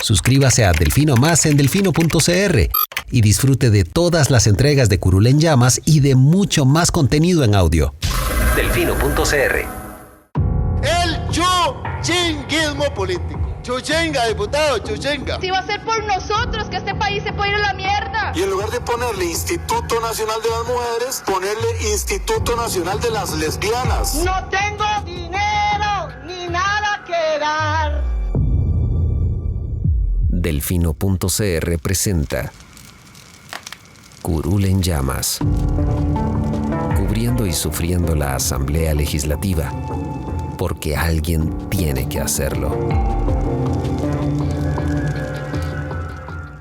Suscríbase a Delfino Más en delfino.cr y disfrute de todas las entregas de Curul en Llamas y de mucho más contenido en audio. Delfino.cr. El chuchinguismo político. Chuchenga, diputado, chuchenga. Si va a ser por nosotros que este país se puede ir a la mierda. Y en lugar de ponerle Instituto Nacional de las Mujeres, ponerle Instituto Nacional de las Lesbianas. No tengo dinero ni nada que dar. Delfino.cr presenta Curul en Llamas, cubriendo y sufriendo la Asamblea Legislativa, porque alguien tiene que hacerlo.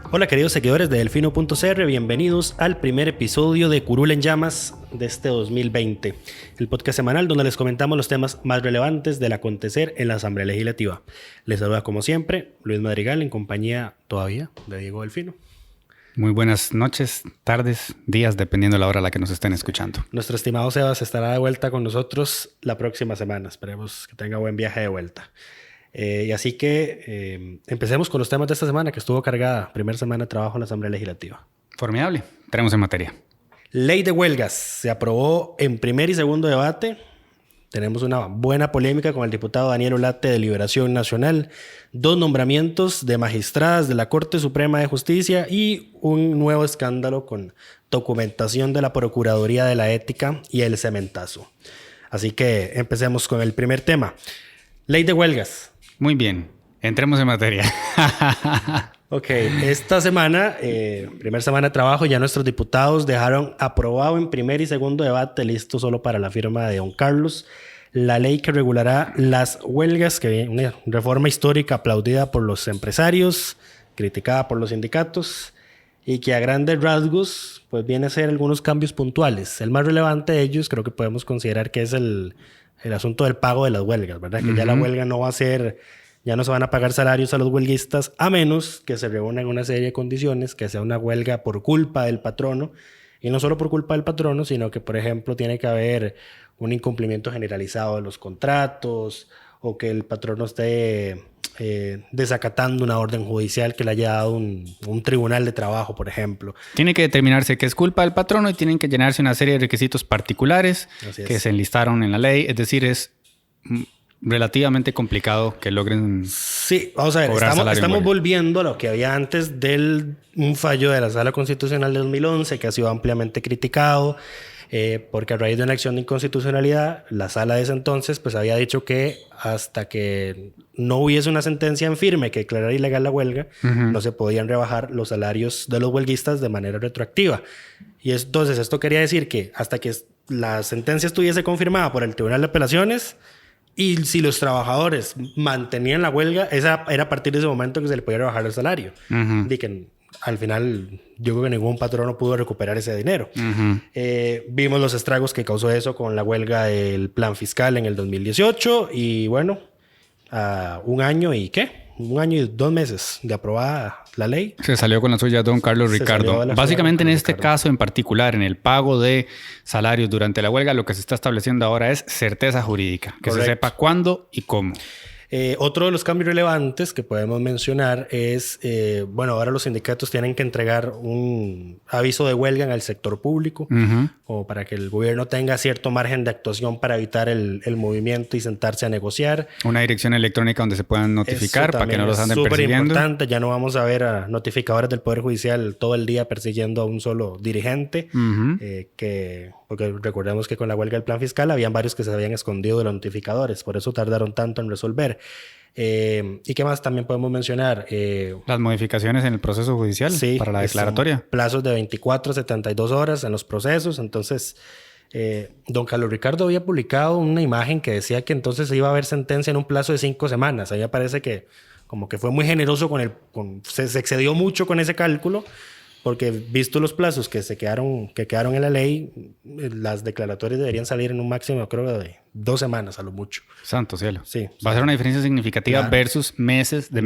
Hola queridos seguidores de Delfino.cr, bienvenidos al primer episodio de Curul en Llamas de este 2020, el podcast semanal donde les comentamos los temas más relevantes del acontecer en la Asamblea Legislativa. Les saluda como siempre Luis Madrigal en compañía todavía de Diego Delfino. Muy buenas noches, tardes, días, dependiendo de la hora a la que nos estén escuchando. Nuestro estimado Sebas estará de vuelta con nosotros la próxima semana. Esperemos que tenga buen viaje de vuelta. Y así que empecemos con los temas de esta semana, que estuvo cargada. Primera semana de trabajo en la Asamblea Legislativa. Formidable. Entremos en materia. Ley de huelgas. Se aprobó en primer y segundo debate. Tenemos una buena polémica con el diputado Daniel Olate de Liberación Nacional. 2 nombramientos de magistradas de la Corte Suprema de Justicia y un nuevo escándalo con documentación de la Procuraduría de la Ética y el cementazo. Así que empecemos con el primer tema. Ley de huelgas. Muy bien. Entremos en materia. Ok, esta semana, primera semana de trabajo, ya nuestros diputados dejaron aprobado en primer y segundo debate, listo solo para la firma de don Carlos, la ley que regulará las huelgas, que una reforma histórica aplaudida por los empresarios, criticada por los sindicatos, y que a grandes rasgos pues viene a ser algunos cambios puntuales. El más relevante de ellos creo que podemos considerar que es el asunto del pago de las huelgas, ¿verdad? Que ya la huelga no va a ser... Ya no se van a pagar salarios a los huelguistas a menos que se reúnan una serie de condiciones, que sea una huelga por culpa del patrono. Y no solo por culpa del patrono, sino que, por ejemplo, tiene que haber un incumplimiento generalizado de los contratos o que el patrono esté desacatando una orden judicial que le haya dado un tribunal de trabajo, por ejemplo. Tiene que determinarse que es culpa del patrono y tienen que llenarse una serie de requisitos particulares que se enlistaron en la ley. Es decir, es relativamente complicado que logren. Sí, vamos a ver, estamos volviendo a lo que había antes de un fallo de la Sala Constitucional de 2011 que ha sido ampliamente criticado porque a raíz de una acción de inconstitucionalidad la Sala de ese entonces pues había dicho que hasta que no hubiese una sentencia en firme que declarara ilegal la huelga, no se podían rebajar los salarios de los huelguistas de manera retroactiva. Y entonces esto quería decir que hasta que la sentencia estuviese confirmada por el Tribunal de Apelaciones, y si los trabajadores mantenían la huelga, esa era a partir de ese momento que se le podía rebajar el salario. Y que al final yo creo que ningún patrono pudo recuperar ese dinero. Vimos los estragos que causó eso con la huelga del plan fiscal en el 2018. Y bueno, un año y 2 meses de aprobada la ley. Se salió con la suya don Carlos Ricardo. Básicamente en este caso en particular, en el pago de salarios durante la huelga, lo que se está estableciendo ahora es certeza jurídica. Que se sepa cuándo y cómo. Otro de los cambios relevantes que podemos mencionar es, ahora los sindicatos tienen que entregar un aviso de huelga en el sector público, o para que el gobierno tenga cierto margen de actuación para evitar el movimiento y sentarse a negociar. Una dirección electrónica donde se puedan notificar para que no los anden persiguiendo. Es súper importante, ya no vamos a ver a notificadores del Poder Judicial todo el día persiguiendo a un solo dirigente, porque recordemos que con la huelga del plan fiscal habían varios que se habían escondido de los notificadores, por eso tardaron tanto en resolver. ¿Y qué más también podemos mencionar? Las modificaciones en el proceso judicial para la declaratoria. Plazos de 24 a 72 horas en los procesos. Entonces, don Carlos Ricardo había publicado una imagen que decía que entonces se iba a haber sentencia en un plazo de 5 semanas. A mí me parece que como que fue muy generoso se excedió mucho con ese cálculo. Porque visto los plazos que quedaron en la ley, las declaratorias deberían salir en un máximo, creo, de 2 semanas a lo mucho. Santo cielo. Sí. Va a ser una diferencia significativa versus meses de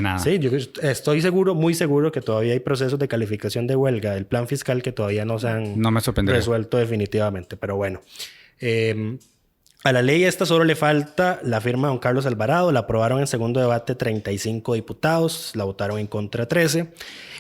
nada. Sí, yo estoy seguro, muy seguro que todavía hay procesos de calificación de huelga del plan fiscal que todavía no se han resuelto definitivamente. Pero bueno. A la ley esta solo le falta la firma de don Carlos Alvarado. La aprobaron en segundo debate 35 diputados, la votaron en contra 13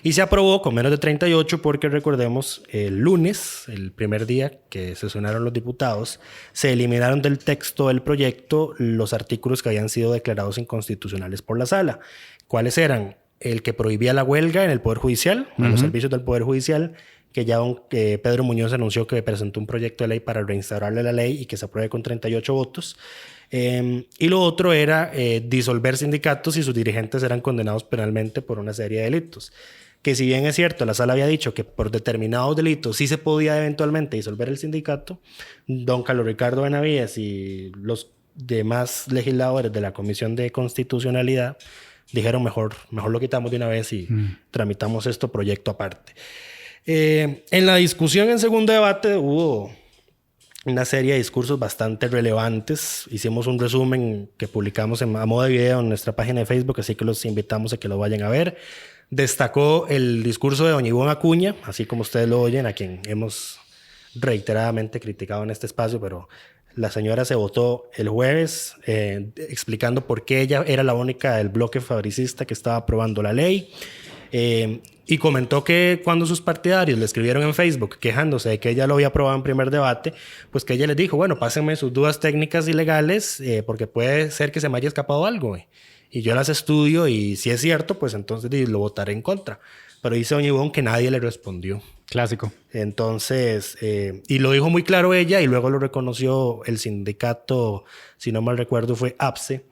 y se aprobó con menos de 38 porque recordemos, el lunes, el primer día que sesionaron los diputados, se eliminaron del texto del proyecto los artículos que habían sido declarados inconstitucionales por la sala. ¿Cuáles eran? El que prohibía la huelga en el Poder Judicial, en los servicios del Poder Judicial, que ya Pedro Muñoz anunció que presentó un proyecto de ley para reinstaurarle la ley y que se apruebe con 38 votos. Y lo otro era disolver sindicatos y sus dirigentes eran condenados penalmente por una serie de delitos. Que si bien es cierto, la sala había dicho que por determinados delitos sí se podía eventualmente disolver el sindicato, don Carlos Ricardo Benavides y los demás legisladores de la Comisión de Constitucionalidad dijeron mejor lo quitamos de una vez y tramitamos esto proyecto aparte. En la discusión en segundo debate hubo una serie de discursos bastante relevantes. Hicimos un resumen que publicamos a modo de video en nuestra página de Facebook, así que los invitamos a que lo vayan a ver. Destacó el discurso de doña Ivonne Acuña, así como ustedes lo oyen, a quien hemos reiteradamente criticado en este espacio, pero la señora se votó el jueves explicando por qué ella era la única del bloque fabricista que estaba aprobando la ley. Y comentó que cuando sus partidarios le escribieron en Facebook quejándose de que ella lo había aprobado en primer debate, pues que ella les dijo, bueno, pásenme sus dudas técnicas y legales porque puede ser que se me haya escapado algo. Y yo las estudio y si es cierto, pues entonces lo votaré en contra. Pero dice doña Ivonne que nadie le respondió. Clásico. Entonces, y lo dijo muy claro ella y luego lo reconoció el sindicato, si no mal recuerdo fue APSE,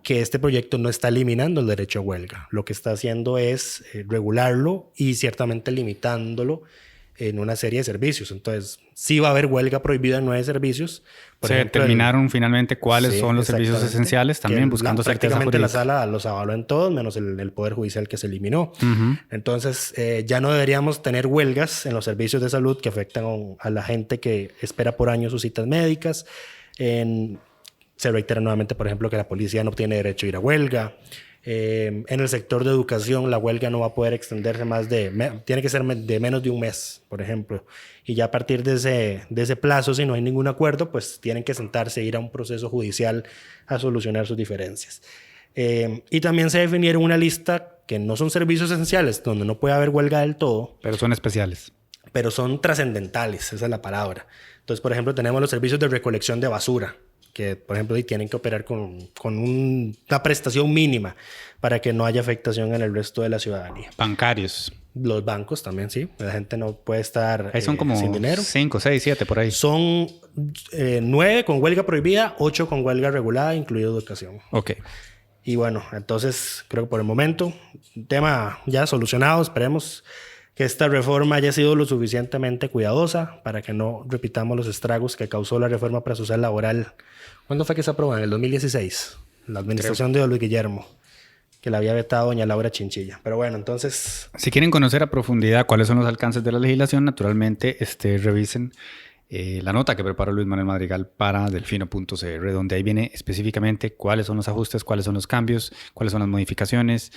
que este proyecto no está eliminando el derecho a huelga. Lo que está haciendo es regularlo y ciertamente limitándolo en una serie de servicios. Entonces, sí va a haber huelga prohibida en 9 servicios. Se determinaron finalmente cuáles son los servicios esenciales, también buscando certeza jurídica. La sala los avaló en todos, menos el Poder Judicial que se eliminó. Entonces, ya no deberíamos tener huelgas en los servicios de salud que afectan a la gente que espera por años sus citas médicas. Se reitera nuevamente, por ejemplo, que la policía no tiene derecho a ir a huelga. En el sector de educación, la huelga no va a poder extenderse tiene que ser de menos de un mes, por ejemplo. Y ya a partir de ese plazo, si no hay ningún acuerdo, pues tienen que sentarse e ir a un proceso judicial a solucionar sus diferencias. Y también se definieron una lista que no son servicios esenciales, donde no puede haber huelga del todo. Pero son especiales. Pero son trascendentales, esa es la palabra. Entonces, por ejemplo, tenemos los servicios de recolección de basura, que, por ejemplo, tienen que operar con una prestación mínima para que no haya afectación en el resto de la ciudadanía. Bancarios. Los bancos también, sí. La gente no puede estar ahí son como sin dinero. 5, 6, 7 por ahí. Son 9 con huelga prohibida, 8 con huelga regulada, incluido educación. Ok. Y bueno, entonces creo que por el momento, tema ya solucionado. Esperemos que esta reforma haya sido lo suficientemente cuidadosa para que no repitamos los estragos que causó la reforma procesal laboral. ¿Cuándo fue que se aprobó? En el 2016. La administración de Luis Guillermo, que la había vetado doña Laura Chinchilla. Pero bueno, entonces... Si quieren conocer a profundidad cuáles son los alcances de la legislación, naturalmente revisen la nota que preparó Luis Manuel Madrigal para delfino.cr, donde ahí viene específicamente cuáles son los ajustes, cuáles son los cambios, cuáles son las modificaciones,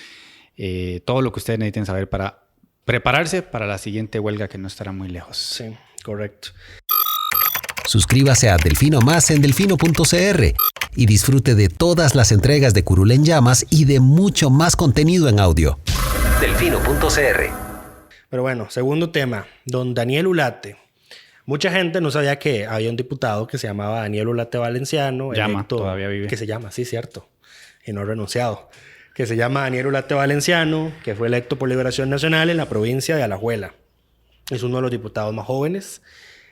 todo lo que ustedes necesiten saber para prepararse para la siguiente huelga que no estará muy lejos. Sí, correcto. Suscríbase a Delfino Más en delfino.cr y disfrute de todas las entregas de Curul en Llamas y de mucho más contenido en audio. Delfino.cr. Pero bueno, segundo tema, don Daniel Ulate. Mucha gente no sabía que había un diputado que se llamaba Daniel Ulate Valenciano. Todavía vive. Que se llama, sí, cierto, y no renunciado. Que se llama Daniel Ulate Valenciano, que fue electo por Liberación Nacional en la provincia de Alajuela. Es uno de los diputados más jóvenes.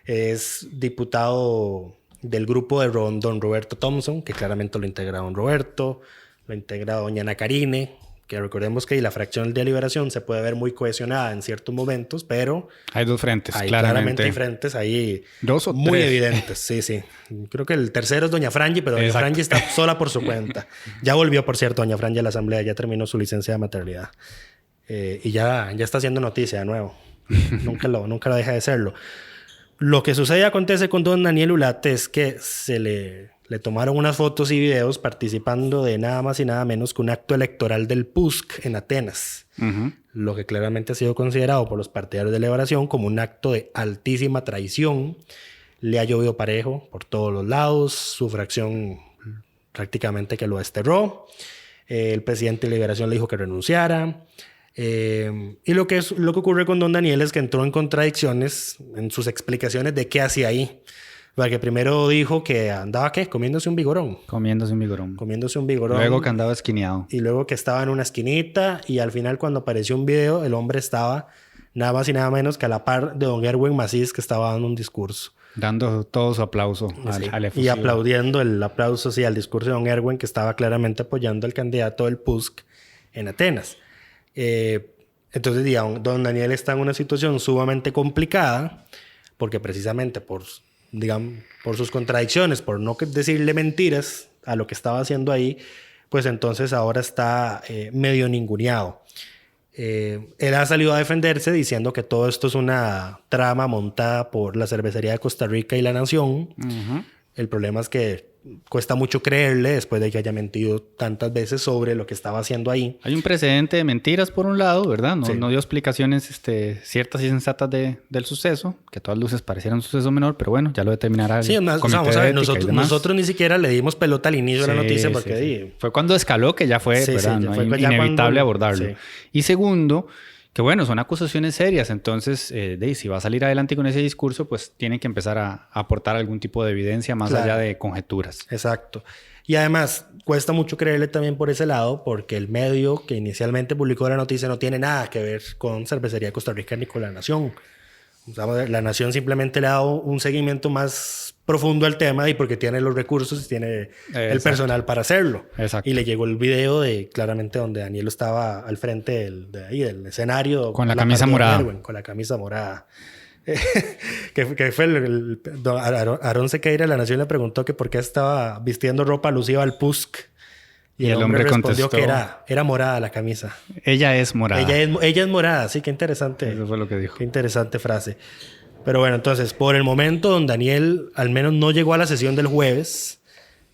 Es diputado del grupo de don Roberto Thompson, que claramente lo integra don Roberto, lo integra doña Ana Karine, que recordemos que la fracción de Liberación se puede ver muy cohesionada en ciertos momentos, pero... Hay dos frentes, claramente hay frentes ahí dos o muy tres. evidentes. Sí, sí. Creo que el tercero es doña Frangi, pero doña Frangi está sola por su cuenta. Ya volvió, por cierto, doña Frangi a la asamblea, ya terminó su licencia de maternidad. Y ya está haciendo noticia de nuevo. nunca lo deja de serlo. Lo que sucede y acontece con don Daniel Ulate es que se le tomaron unas fotos y videos participando de nada más y nada menos que un acto electoral del PUSC en Atenas. Lo que claramente ha sido considerado por los partidarios de Liberación como un acto de altísima traición. le ha llovido parejo por todos los lados, su fracción prácticamente que lo desterró, el presidente de Liberación le dijo que renunciara, y lo que ocurre con don Daniel es que entró en contradicciones en sus explicaciones de qué hacía ahí. Porque primero dijo que andaba, ¿qué? Comiéndose un vigorón. Comiéndose un vigorón. Luego que andaba esquineado. Y luego que estaba en una esquinita. Y al final, cuando apareció un video, el hombre estaba nada más y nada menos que a la par de don Erwin Macís, que estaba dando un discurso. Dando todo su aplauso al efusivo. Y aplaudiendo el aplauso, sí, al discurso de don Erwin, que estaba claramente apoyando al candidato del PUSC en Atenas. Entonces, digamos, don Daniel está en una situación sumamente complicada, porque precisamente por sus contradicciones, por no decirle mentiras a lo que estaba haciendo ahí, pues entonces ahora está medio ninguneado. Él ha salido a defenderse diciendo que todo esto es una trama montada por la Cervecería de Costa Rica y La Nación. Uh-huh. El problema es que cuesta mucho creerle después de que haya mentido tantas veces sobre lo que estaba haciendo ahí. Hay un precedente de mentiras por un lado, ¿verdad? No dio explicaciones ciertas y sensatas del suceso, que a todas luces pareciera un suceso menor, pero bueno, ya lo determinará el comité de ética. Nosotros ni siquiera le dimos pelota al inicio de la noticia porque... Fue cuando escaló que ya fue, ¿verdad? No, fue inevitable abordarlo. Sí. Y segundo, que bueno, son acusaciones serias, entonces si va a salir adelante con ese discurso, pues tiene que empezar a aportar algún tipo de evidencia más allá de conjeturas. Exacto. Y además, cuesta mucho creerle también por ese lado, porque el medio que inicialmente publicó la noticia no tiene nada que ver con Cervecería de Costa Rica ni con La Nación. O sea, La Nación simplemente le ha dado un seguimiento más profundo al tema y porque tiene los recursos y tiene el personal para hacerlo. Exacto. Y le llegó el video claramente donde Daniel estaba al frente del escenario. Con la camisa morada. Con la camisa morada. que fue Aarón Sequeira de La Nación le preguntó que por qué estaba vistiendo ropa alusiva al PUSC. Y el hombre respondió que era morada la camisa. Ella es morada. Ella es morada, sí, qué interesante. Eso fue lo que dijo. Qué interesante frase. Pero bueno, entonces, por el momento, don Daniel al menos no llegó a la sesión del jueves,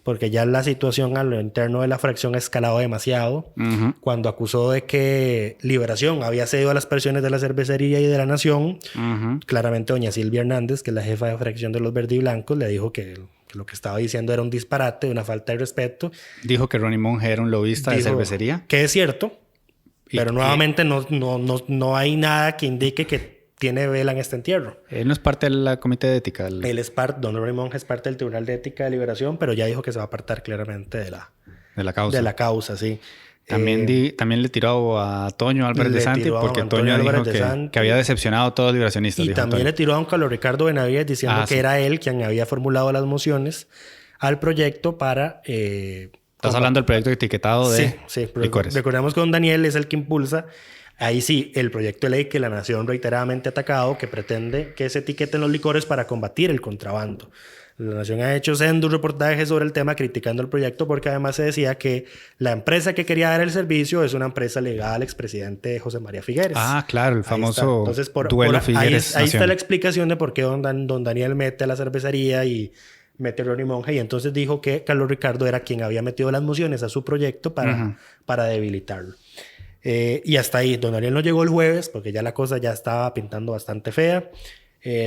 porque ya la situación a lo interno de la fracción ha escalado demasiado. Uh-huh. Cuando acusó de que Liberación había cedido a las presiones de la Cervecería y de La Nación, uh-huh. Claramente doña Silvia Hernández, que es la jefa de fracción de los Verde y Blancos, le dijo que lo que estaba diciendo era un disparate, una falta de respeto. Dijo que Ronnie Monge era un lobista de cervecería. Que es cierto, pero nuevamente no hay nada que indique que tiene vela en este entierro. Él no es parte del comité de ética. Don Ronnie Monge es parte del Tribunal de Ética de Liberación, pero ya dijo que se va a apartar claramente de la causa. De la causa, sí. También le tiró a Toño Álvarez de Santi porque Toño dijo que había decepcionado a todos los liberacionistas. Y también le tiró a don Carlos Ricardo Benavides diciendo que era él quien había formulado las mociones al proyecto para... Estás hablando del proyecto etiquetado de licores. Recordemos que don Daniel es el que impulsa, ahí sí, el proyecto de ley que La Nación reiteradamente ha atacado, que pretende que se etiqueten los licores para combatir el contrabando. La Nación ha hecho sendos reportajes sobre el tema criticando el proyecto porque además se decía que la empresa que quería dar el servicio es una empresa ligada al expresidente José María Figueres. Ah, claro, el famoso duelo Figueres. Ahí está la explicación de por qué don Daniel mete a la cervecería y mete a Ronnie Monge. Y entonces dijo que Carlos Ricardo era quien había metido las mociones a su proyecto para debilitarlo. Y hasta ahí. Don Daniel no llegó el jueves porque ya la cosa ya estaba pintando bastante fea.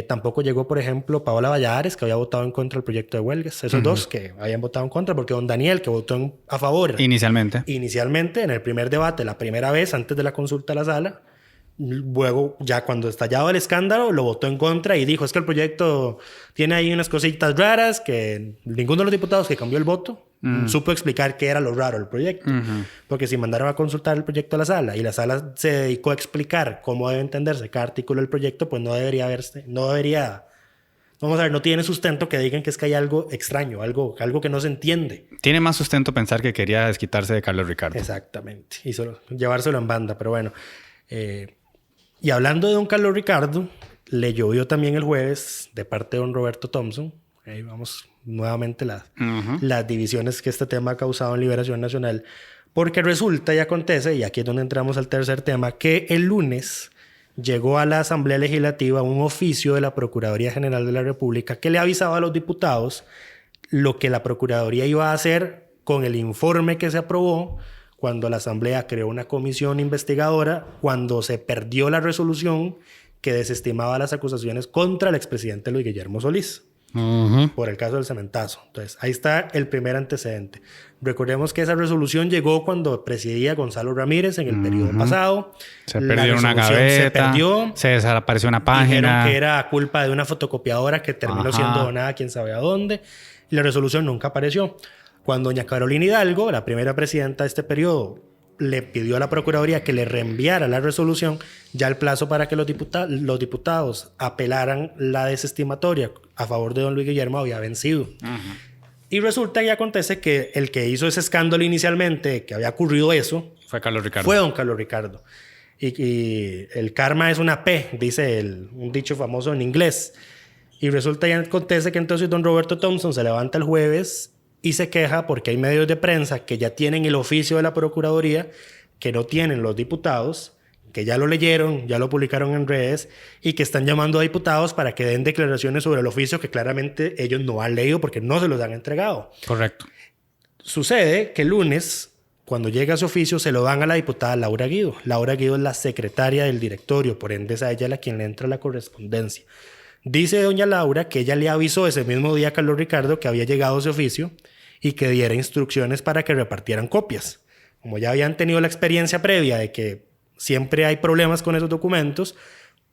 Tampoco llegó, por ejemplo, Paola Valladares, que había votado en contra del proyecto de huelgas. Esos dos que habían votado en contra, porque don Daniel, que votó a favor... Inicialmente, en el primer debate, la primera vez, antes de la consulta a la sala, luego, ya cuando estallaba el escándalo, lo votó en contra y dijo, es que el proyecto tiene ahí unas cositas raras que ninguno de los diputados que cambió el voto supo explicar qué era lo raro del proyecto. Porque si mandaron a consultar el proyecto a la sala y la sala se dedicó a explicar cómo debe entenderse cada artículo del proyecto, pues no tiene sustento que digan que es que hay algo extraño, algo que no se entiende. Tiene más sustento pensar que quería desquitarse de Carlos Ricardo. Exactamente. Y llevárselo en banda, pero bueno. Y hablando de don Carlos Ricardo, le llovió también el jueves de parte de don Roberto Thompson. Ahí vamos nuevamente las divisiones que este tema ha causado en Liberación Nacional. Porque resulta y acontece, y aquí es donde entramos al tercer tema, que el lunes llegó a la Asamblea Legislativa un oficio de la Procuraduría General de la República que le avisaba a los diputados lo que la Procuraduría iba a hacer con el informe que se aprobó cuando la Asamblea creó una comisión investigadora, cuando se perdió la resolución que desestimaba las acusaciones contra el expresidente Luis Guillermo Solís. por el caso del cementazo. Entonces, ahí está el primer antecedente. Recordemos que esa resolución llegó cuando presidía Gonzalo Ramírez en el periodo pasado. Se perdió una gaveta, se perdió. Se desapareció una página. Dijeron que era culpa de una fotocopiadora que terminó siendo donada quién sabe a dónde. Y la resolución nunca apareció. Cuando doña Carolina Hidalgo, la primera presidenta de este periodo, le pidió a la Procuraduría que le reenviara la resolución, ya el plazo para que los diputados apelaran la desestimatoria a favor de don Luis Guillermo había vencido. Y resulta y acontece que el que hizo ese escándalo inicialmente, que había ocurrido eso, fue Carlos Ricardo. Fue don Carlos Ricardo. Y el karma es una P, dice un dicho famoso en inglés. Y resulta y acontece que entonces don Roberto Thompson se levanta el jueves y se queja porque hay medios de prensa que ya tienen el oficio de la Procuraduría, que no tienen los diputados, que ya lo leyeron, ya lo publicaron en redes y que están llamando a diputados para que den declaraciones sobre el oficio que claramente ellos no han leído porque no se los han entregado. Correcto. Sucede que el lunes, cuando llega ese oficio, se lo dan a la diputada Laura Guido. Laura Guido es la secretaria del directorio, por ende es a ella a quien le entra la correspondencia. Dice doña Laura que ella le avisó ese mismo día a Carlos Ricardo que había llegado ese oficio y que diera instrucciones para que repartieran copias. Como ya habían tenido la experiencia previa de que siempre hay problemas con esos documentos,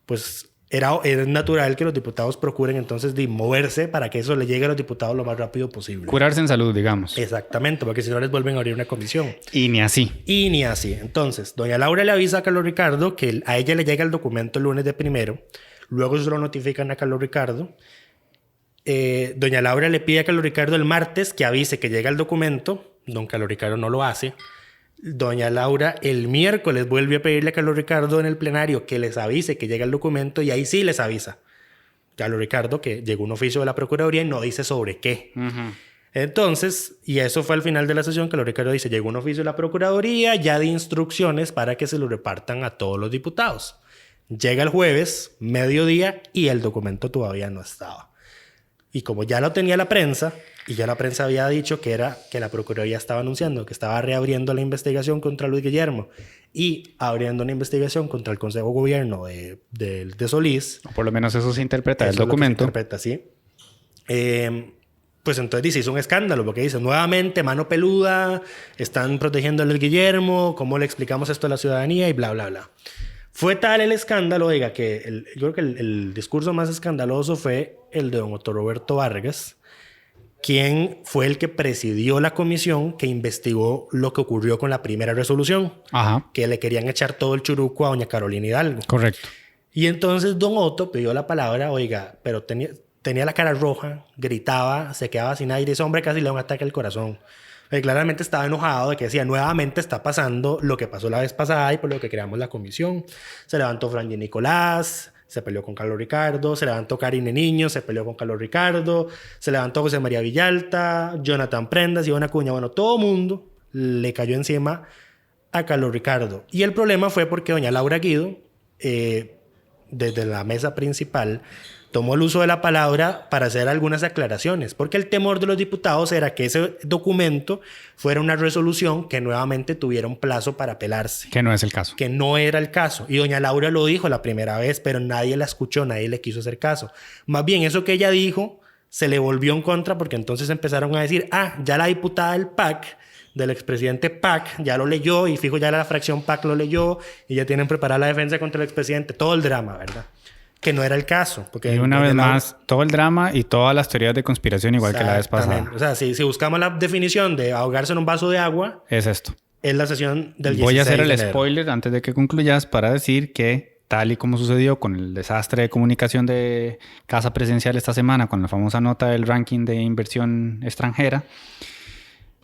pues era natural que los diputados procuren entonces de moverse para que eso le llegue a los diputados lo más rápido posible. Curarse en salud, digamos. Exactamente, porque si no les vuelven a abrir una comisión. Y ni así. Entonces, doña Laura le avisa a Carlos Ricardo que a ella le llega el documento el lunes de primero. Luego se lo notifican a Carlos Ricardo. Doña Laura le pide a Carlos Ricardo el martes que avise que llega el documento. Don Carlos Ricardo no lo hace. Doña Laura el miércoles vuelve a pedirle a Carlos Ricardo en el plenario que les avise que llega el documento y ahí sí les avisa. Carlos Ricardo que llegó un oficio de la Procuraduría y no dice sobre qué. Entonces, y eso fue al final de la sesión, Carlos Ricardo dice, llegó un oficio de la Procuraduría ya de instrucciones para que se lo repartan a todos los diputados. Llega el jueves, mediodía, y el documento todavía no estaba. Y como ya lo tenía la prensa, y ya la prensa había dicho que la Procuraduría estaba anunciando que estaba reabriendo la investigación contra Luis Guillermo y abriendo una investigación contra el Consejo de Gobierno de Solís. O por lo menos eso se interpreta del documento. Se interpreta, sí. Pues entonces dice, hizo un escándalo, porque dice, nuevamente, mano peluda, están protegiendo a Luis Guillermo, ¿cómo le explicamos esto a la ciudadanía? Y bla, bla, bla. Fue tal el escándalo, oiga, que yo creo que el discurso más escandaloso fue el de don Otto Roberto Vargas, quien fue el que presidió la comisión que investigó lo que ocurrió con la primera resolución, que le querían echar todo el churuco a doña Carolina Hidalgo. Correcto. Y entonces don Otto pidió la palabra, oiga, pero tenía la cara roja, gritaba, se quedaba sin aire, ese hombre casi le da un ataque al corazón. Claramente estaba enojado de que decía, nuevamente está pasando lo que pasó la vez pasada y por lo que creamos la comisión. Se levantó Franji Nicolás, se peleó con Carlos Ricardo, se levantó Karine Niño, se peleó con Carlos Ricardo, se levantó José María Villalta, Jonathan Prendas, Iván Acuña. Bueno, todo mundo le cayó encima a Carlos Ricardo. Y el problema fue porque doña Laura Guido, desde la mesa principal, tomó el uso de la palabra para hacer algunas aclaraciones, porque el temor de los diputados era que ese documento fuera una resolución que nuevamente tuviera un plazo para apelarse. Que no es el caso. Que no era el caso. Y doña Laura lo dijo la primera vez, pero nadie la escuchó, nadie le quiso hacer caso. Más bien, eso que ella dijo se le volvió en contra porque entonces empezaron a decir, ya la diputada del PAC, del expresidente PAC, ya lo leyó y fijo ya la fracción PAC lo leyó y ya tienen preparada la defensa contra el expresidente. Todo el drama, ¿verdad? Que no era el caso. Porque y una vez más, todo el drama y todas las teorías de conspiración igual que la vez pasada. O sea, si buscamos la definición de ahogarse en un vaso de agua... Es esto. Es la sesión del 16 Voy a hacer el de enero. spoiler antes de que concluyas para decir que tal y como sucedió con el desastre de comunicación de Casa Presidencial esta semana con la famosa nota del ranking de inversión extranjera,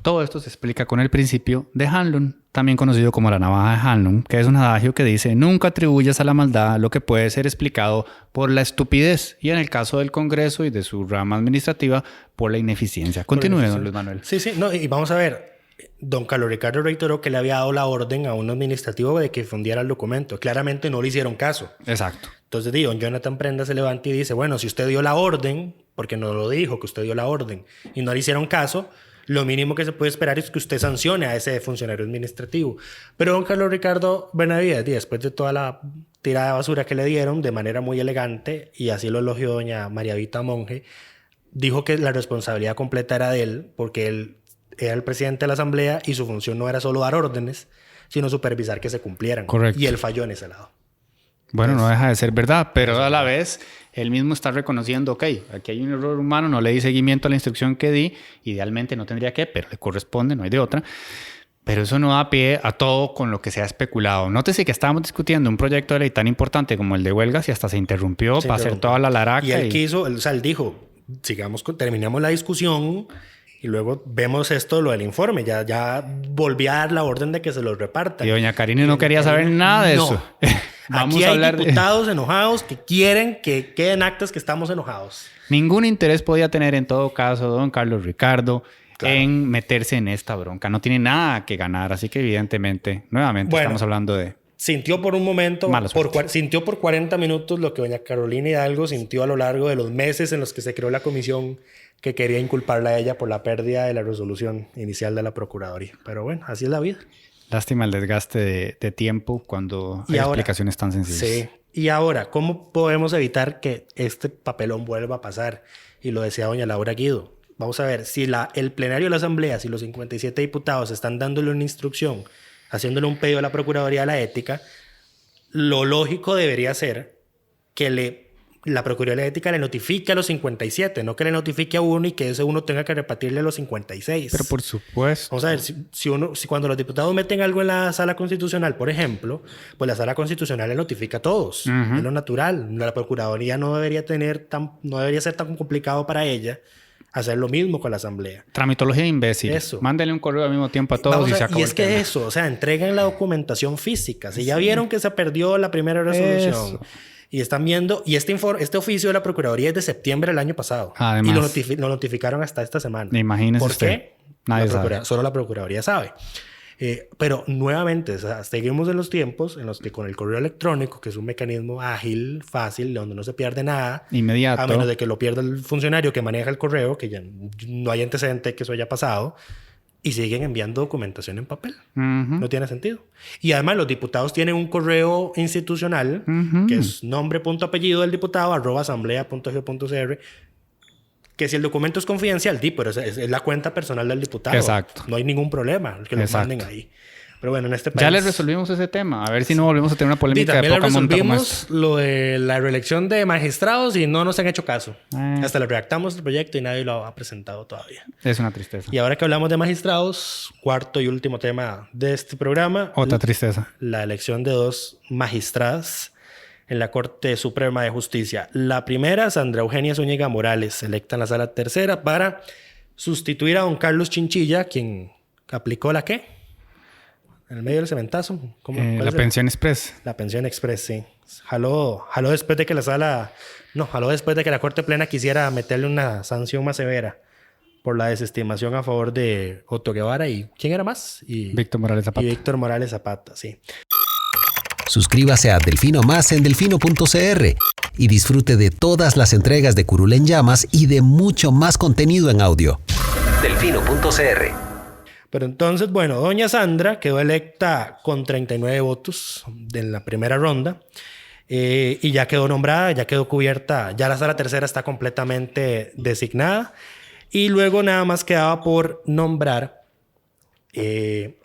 todo esto se explica con el principio de Hanlon, también conocido como la navaja de Hanlon, que es un adagio que dice nunca atribuyas a la maldad lo que puede ser explicado por la estupidez y en el caso del Congreso y de su rama administrativa por la ineficiencia. Continúe, don Luis Manuel. Sí, no, y vamos a ver, don Carlos Ricardo reiteró que le había dado la orden a un administrativo de que difundiera el documento. Claramente no le hicieron caso. Exacto. Entonces, don Jonathan Prenda se levanta y dice, bueno, si usted dio la orden, porque no lo dijo, que usted dio la orden, y no le hicieron caso, lo mínimo que se puede esperar es que usted sancione a ese funcionario administrativo. Pero don Carlos Ricardo Benavides, después de toda la tirada de basura que le dieron, de manera muy elegante, y así lo elogió doña María Vita Monge, dijo que la responsabilidad completa era de él, porque él era el presidente de la Asamblea y su función no era solo dar órdenes, sino supervisar que se cumplieran. Correcto. Y él falló en ese lado. Bueno, no deja de ser verdad, pero a la vez él mismo está reconociendo, ok, aquí hay un error humano, no le di seguimiento a la instrucción que di, idealmente no tendría que, pero le corresponde, no hay de otra. Pero eso no da pie a todo con lo que se ha especulado. Nótese que estábamos discutiendo un proyecto de ley tan importante como el de huelgas y hasta se interrumpió para hacer toda la laraca. Y él quiso, o sea, él dijo, terminamos la discusión y luego vemos esto, lo del informe. Ya volví a dar la orden de que se los repartan. Y doña Karine no quería saber nada de eso. Vamos aquí a hablar hay diputados enojados que quieren que queden actas que estamos enojados. Ningún interés podía tener en todo caso don Carlos Ricardo en meterse en esta bronca. No tiene nada que ganar, así que evidentemente, nuevamente estamos hablando de... Sintió por un momento, sintió por 40 minutos lo que doña Carolina Hidalgo sintió a lo largo de los meses en los que se creó la comisión que quería inculparla a ella por la pérdida de la resolución inicial de la Procuraduría. Pero bueno, así es la vida. Lástima el desgaste de tiempo cuando hay explicaciones tan sencillas. Sí. Y ahora, ¿cómo podemos evitar que este papelón vuelva a pasar? Y lo decía doña Laura Guido. Vamos a ver, si el plenario de la Asamblea, si los 57 diputados están dándole una instrucción, haciéndole un pedido a la Procuraduría de la Ética, lo lógico debería ser que la Procuraduría de la Ética le notifique a los 57, no que le notifique a uno y que ese uno tenga que repartirle a los 56. Pero por supuesto. Vamos a ver, si cuando los diputados meten algo en la Sala Constitucional, por ejemplo, pues la Sala Constitucional le notifica a todos. Es lo natural. La Procuraduría no debería ser tan complicado para ella hacer lo mismo con la Asamblea. Tramitología imbécil. Eso. Mándale un correo al mismo tiempo a todos y se acabó. Y es que eso, o sea, entreguen la documentación física. Si ya vieron que se perdió la primera resolución y están viendo, y este oficio de la Procuraduría es de septiembre del año pasado. Además, y lo notificaron hasta esta semana. Imagínese ¿Por usted. qué? Nadie sabe. Solo la Procuraduría sabe. Pero nuevamente, o sea, seguimos en los tiempos en los que con el correo electrónico, que es un mecanismo ágil, fácil, donde no se pierde nada, inmediato, a menos de que lo pierda el funcionario que maneja el correo, que ya no hay antecedente de que eso haya pasado, y siguen enviando documentación en papel. No tiene sentido. Y además los diputados tienen un correo institucional, que es nombre.apellido del diputado, @asamblea.gov.cr, que si el documento es confidencial, pero es la cuenta personal del diputado. Exacto. No hay ningún problema que lo manden ahí. Pero bueno, en este país... Ya les resolvimos ese tema. A ver si no volvemos a tener una polémica de poca monta como esta. Lo de la reelección de magistrados y no nos han hecho caso. Hasta le redactamos el proyecto y nadie lo ha presentado todavía. Es una tristeza. Y ahora que hablamos de magistrados, cuarto y último tema de este programa. Otra tristeza. La elección de 2 magistradas en la Corte Suprema de Justicia. La primera, Sandra Eugenia Zúñiga Morales, electa en la Sala Tercera para sustituir a don Carlos Chinchilla, quien aplicó ¿la qué? En el medio del cementazo. La pensión express. La pensión express, sí. Jaló después de que jaló después de que la Corte Plena quisiera meterle una sanción más severa por la desestimación a favor de Otto Guevara y ¿quién era más? Víctor Morales Zapata. Y Víctor Morales Zapata, sí. Suscríbase a Delfino Más en delfino.cr y disfrute de todas las entregas de Curul en Llamas y de mucho más contenido en audio. Delfino.cr. Pero entonces, bueno, doña Sandra quedó electa con 39 votos en la primera ronda y ya quedó nombrada, ya quedó cubierta, ya la Sala Tercera está completamente designada y luego nada más quedaba por nombrar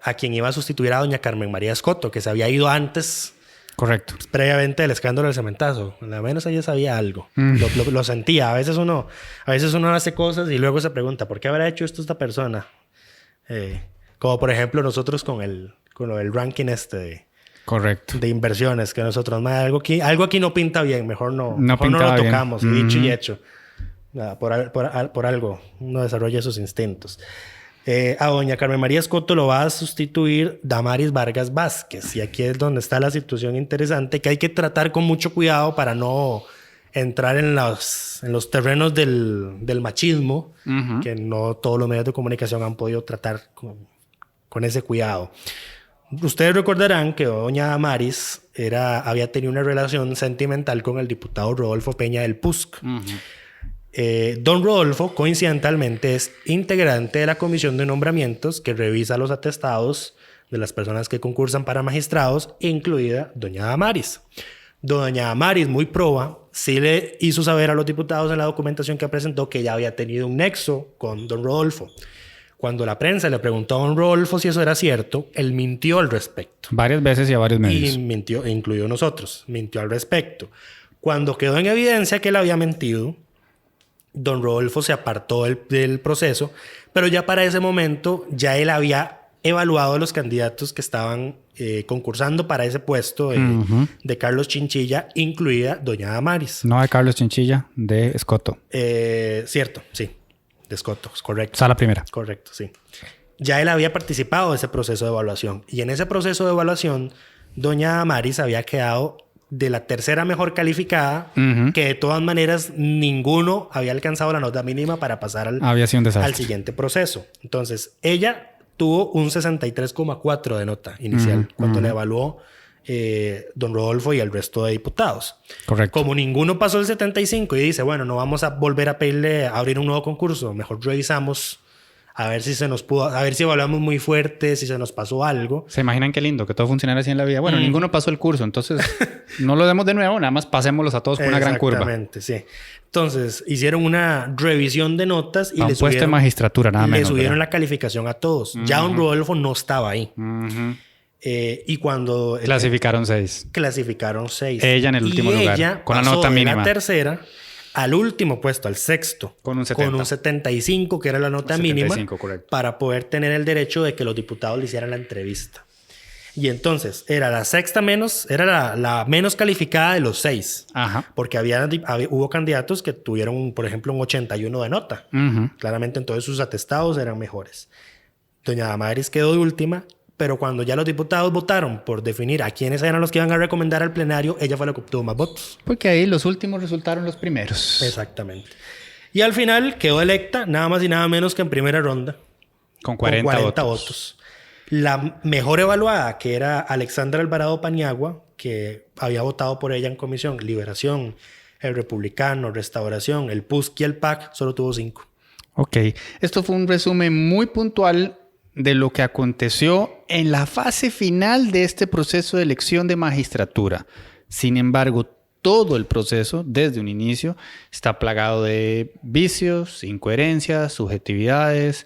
a quien iba a sustituir a doña Carmen María Escoto, que se había ido antes. Correcto. Previamente del escándalo del cementazo. Al menos ella sabía algo. Lo sentía. A veces uno hace cosas y luego se pregunta, ¿por qué habrá hecho esto esta persona? Como por ejemplo nosotros con lo del ranking correcto, de inversiones, que nosotros, algo aquí no pinta bien, mejor no lo tocamos, dicho y hecho. Por algo uno desarrolla esos instintos. A doña Carmen María Escoto lo va a sustituir Damaris Vargas Vázquez, y aquí es donde está la situación interesante que hay que tratar con mucho cuidado para no entrar en los terrenos del machismo, que no todos los medios de comunicación han podido tratar con ese cuidado. Ustedes recordarán que doña Damaris había tenido una relación sentimental con el diputado Rodolfo Peña del PUSC. Don Rodolfo, coincidentalmente, es integrante de la Comisión de Nombramientos que revisa los atestados de las personas que concursan para magistrados, incluida doña Damaris. Doña Amaris, muy proba, sí le hizo saber a los diputados en la documentación que presentó que ya había tenido un nexo con don Rodolfo. Cuando la prensa le preguntó a don Rodolfo si eso era cierto, él mintió al respecto. Varias veces y a varios medios. Y mintió, incluido nosotros, mintió al respecto. Cuando quedó en evidencia que él había mentido, don Rodolfo se apartó del proceso, pero ya para ese momento ya él había evaluado a los candidatos que estaban concursando para ese puesto de Carlos Chinchilla, incluida doña Damaris. No de Carlos Chinchilla, de Escoto. Cierto, sí. De Escoto, correcto. Sala primera. Correcto, sí. Ya él había participado de ese proceso de evaluación. Y en ese proceso de evaluación, doña Damaris había quedado de la tercera mejor calificada, que de todas maneras ninguno había alcanzado la nota mínima para pasar había sido un desastre. al siguiente proceso. Entonces, ella tuvo un 63,4 de nota inicial cuando le evaluó don Rodolfo y el resto de diputados. Correcto. Como ninguno pasó el 75 y dice, bueno, no vamos a volver a pedirle a abrir un nuevo concurso, mejor revisamos a ver si se nos pudo, a ver si evaluamos muy fuerte, si se nos pasó algo. ¿Se imaginan qué lindo que todo funcionara así en la vida? Bueno, ninguno pasó el curso, entonces no lo demos de nuevo, nada más pasémoslos a todos con una gran curva. Exactamente, sí. Entonces, hicieron una revisión de notas y a un puesto de magistratura, nada menos. Le subieron ¿verdad? la calificación a todos. Ya don Rodolfo no estaba ahí. Y cuando... Clasificaron 6. Clasificaron 6. Ella en el último lugar, ella con la pasó nota de mínima. la tercera al último puesto, al sexto. Con un 70. Con un 75, que era la nota 75, mínima. correcto. Para poder tener el derecho de que los diputados le hicieran la entrevista. Y entonces, era la sexta menos... Era la menos calificada de los 6. Ajá. Porque hubo candidatos que tuvieron, por ejemplo, un 81 de nota. Claramente, entonces sus atestados eran mejores. Doña Damaris quedó de última, pero cuando ya los diputados votaron por definir a quiénes eran los que iban a recomendar al plenario, ella fue la que obtuvo más votos. Porque ahí los últimos resultaron los primeros. Exactamente. Y al final quedó electa nada más y nada menos que en primera ronda. Con 40 votos. La mejor evaluada, que era Alexandra Alvarado Paniagua, que había votado por ella en comisión, Liberación, El Republicano, Restauración, el PUSC y el PAC, solo tuvo 5. Ok. Esto fue un resumen muy puntual de lo que aconteció en la fase final de este proceso de elección de magistratura. Sin embargo, todo el proceso, desde un inicio, está plagado de vicios, incoherencias, subjetividades,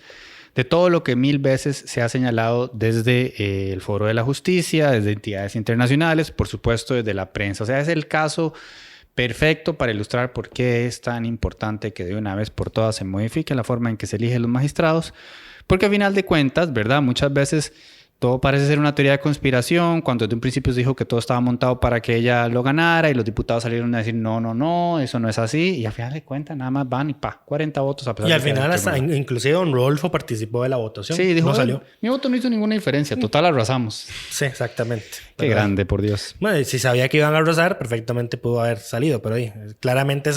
de todo lo que 1000 veces se ha señalado desde el Foro de la Justicia, desde entidades internacionales, por supuesto desde la prensa. O sea, es el caso perfecto para ilustrar por qué es tan importante que de una vez por todas se modifique la forma en que se eligen los magistrados. Porque a final de cuentas, ¿verdad? Muchas veces todo parece ser una teoría de conspiración, cuando desde un principio se dijo que todo estaba montado para que ella lo ganara y los diputados salieron a decir no, eso no es así. Y a final de cuentas nada más van y 40 votos a pesar Y al de final hasta inclusive don Rodolfo participó de la votación. Sí, dijo, no salió. Mi voto no hizo ninguna diferencia, total arrasamos. Sí, exactamente. Qué grande, por Dios. Bueno, si sabía que iban a arrasar, perfectamente pudo haber salido, pero ahí claramente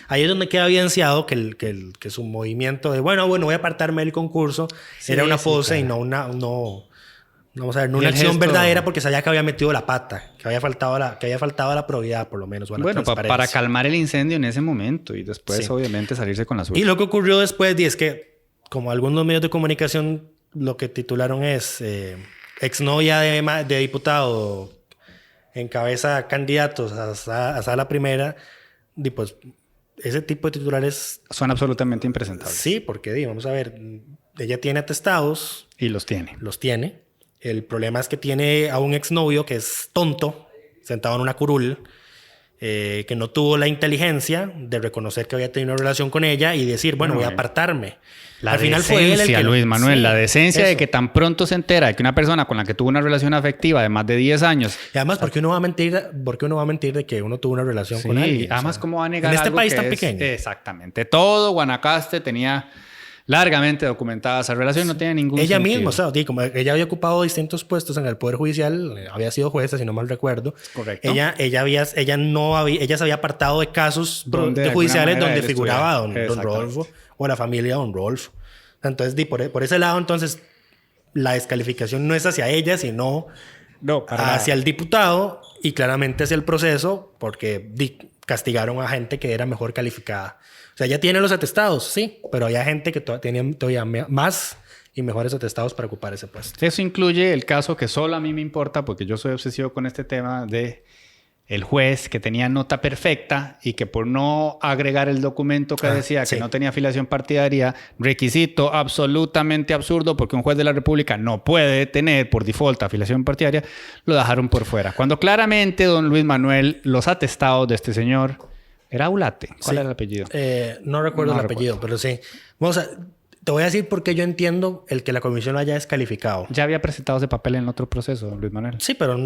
ahí es donde queda evidenciado que su movimiento de bueno, voy a apartarme del concurso era una pose, claro. Y vamos a ver, no una acción verdadera, porque sabía que había metido la pata, que había faltado la probidad, por lo menos. Bueno, para calmar el incendio en ese momento y después, obviamente, salirse con la suya. Y lo que ocurrió después es que, como algunos medios de comunicación lo que titularon es exnovia de diputado encabeza candidatos a sala primera, y pues ese tipo de titulares son absolutamente impresentables. Sí, porque vamos a ver, ella tiene atestados. Y los tiene. Los tiene. El problema es que tiene a un exnovio que es tonto, sentado en una curul, que no tuvo la inteligencia de reconocer que había tenido una relación con ella y decir, bueno, voy a apartarme. Al final fue él el que Luis Manuel, sí, la decencia de que tan pronto se entera de que una persona con la que tuvo una relación afectiva de más de 10 años... Y además, ¿por qué uno va a mentir de que uno tuvo una relación con alguien? Además, ¿cómo va a negar en este algo país que tan es, pequeño? Exactamente. Todo Guanacaste tenía largamente documentada esa relación, no tenía ningún ella sentido. misma, o sea, como ella había ocupado distintos puestos en el Poder Judicial, había sido jueza, si no mal recuerdo. Correcto. Ella se había apartado de casos judiciales donde figuraba don Rodolfo o la familia don Rodolfo. Entonces, por ese lado, entonces, la descalificación no es hacia ella, sino hacia el diputado y claramente hacia el proceso, porque castigaron a gente que era mejor calificada. O sea, ella tiene los atestados, sí, pero había gente que tenía todavía más y mejores atestados para ocupar ese puesto. Eso incluye el caso que solo a mí me importa, porque yo soy obsesivo con este tema de el juez que tenía nota perfecta y que por no agregar el documento que decía que no tenía afiliación partidaria, requisito absolutamente absurdo porque un juez de la República no puede tener por default afiliación partidaria, lo dejaron por fuera. Cuando claramente, don Luis Manuel, los atestados de este señor era Ulate. ¿Cuál era el apellido? No recuerdo el apellido, pero sí. Te voy a decir por qué yo entiendo el que la comisión lo haya descalificado. Ya había presentado ese papel en otro proceso, Luis Manuel. Sí, pero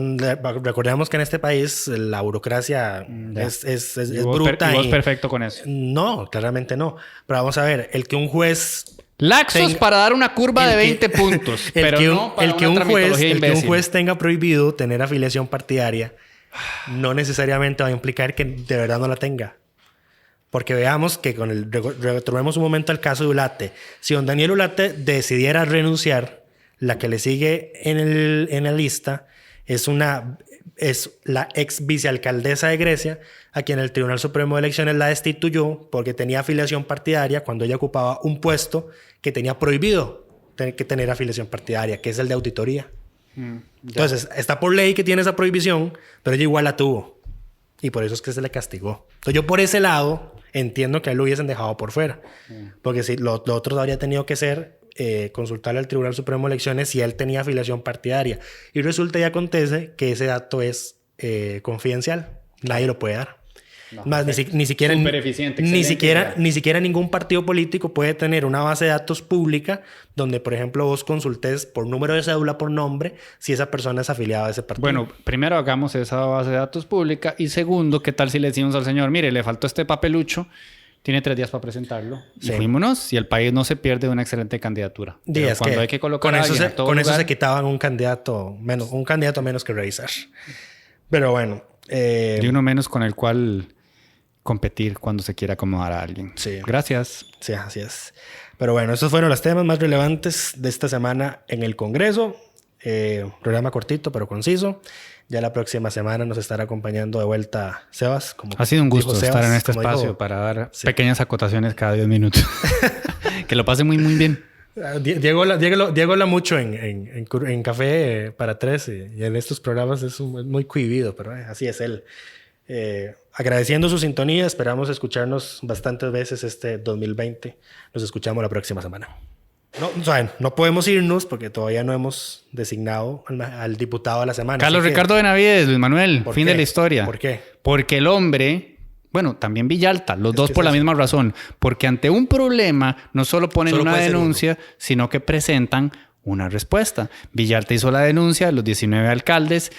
recordemos que en este país la burocracia es bruta. ¿Y vos perfecto con eso? No, claramente no. Pero vamos a ver, el que un juez... Laxos para dar una curva de 20 puntos, pero no para una tramitología imbécil. El que un juez tenga prohibido tener afiliación partidaria no necesariamente va a implicar que de verdad no la tenga. Porque veamos que retomemos un momento el caso de Ulate. Si don Daniel Ulate decidiera renunciar, la que le sigue en la lista es la ex vicealcaldesa de Grecia, a quien el Tribunal Supremo de Elecciones la destituyó porque tenía afiliación partidaria cuando ella ocupaba un puesto que tenía prohibido tener afiliación partidaria, que es el de auditoría. Entonces, está por ley que tiene esa prohibición, pero ella igual la tuvo. Y por eso es que se le castigó. Entonces, yo por ese lado entiendo que a él lo hubiesen dejado por fuera. Porque si lo otro habría tenido que ser consultarle al Tribunal Supremo de Elecciones si él tenía afiliación partidaria. Y resulta y acontece que ese dato es confidencial. Nadie lo puede dar. No, más, ni siquiera ningún partido político puede tener una base de datos pública donde, por ejemplo, vos consultes por número de cédula, por nombre, si esa persona es afiliada a ese partido. Bueno, primero hagamos esa base de datos pública y segundo, ¿qué tal si le decimos al señor, mire, le faltó este papelucho, tiene 3 días para presentarlo? Sí. Y fuímonos y el país no se pierde una excelente candidatura. Pero cuando hay que colocar a alguien con eso se quitaban un candidato menos que revisar. Pero bueno. Y uno menos con el cual competir cuando se quiera acomodar a alguien. Sí. Gracias. Sí, así es. Pero bueno, esos fueron los temas más relevantes de esta semana en el Congreso. Programa cortito, pero conciso. Ya la próxima semana nos estará acompañando de vuelta Sebas. Ha sido un gusto estar en este espacio para dar pequeñas acotaciones cada 10 minutos. Que lo pase muy, muy bien. Diego habla mucho en Café para Tres y en estos programas es muy cohibido, pero así es él. Agradeciendo su sintonía, esperamos escucharnos bastantes veces este 2020. Nos escuchamos la próxima semana. No podemos irnos porque todavía no hemos designado al diputado de la semana. Carlos Ricardo Benavides, Luis Manuel, fin de la historia. ¿Por qué? Porque el hombre, bueno, también Villalta, los dos por la misma razón. Porque ante un problema no solo ponen una denuncia, sino que presentan una respuesta. Villalta hizo la denuncia de los 19 alcaldes,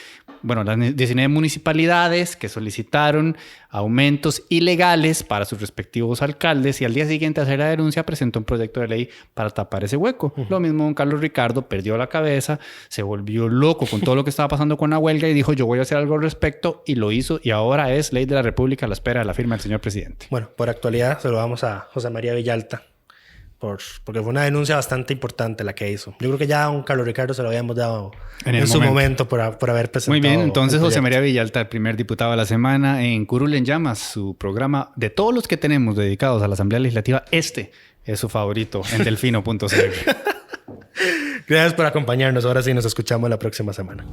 bueno, las 19 municipalidades que solicitaron aumentos ilegales para sus respectivos alcaldes y al día siguiente de hacer la denuncia presentó un proyecto de ley para tapar ese hueco. Lo mismo don Carlos Ricardo perdió la cabeza, se volvió loco con todo lo que estaba pasando con la huelga y dijo yo voy a hacer algo al respecto y lo hizo y ahora es ley de la República a la espera de la firma del señor presidente. Bueno, por actualidad se lo damos a José María Villalta. Porque fue una denuncia bastante importante la que hizo. Yo creo que ya a un Carlos Ricardo se lo habíamos dado en su momento por haber presentado. Muy bien, entonces José María Villalta, el primer diputado de la semana en Curul en Llamas, su programa de todos los que tenemos dedicados a la Asamblea Legislativa, este es su favorito en delfino.cr. Gracias por acompañarnos. Ahora sí nos escuchamos la próxima semana.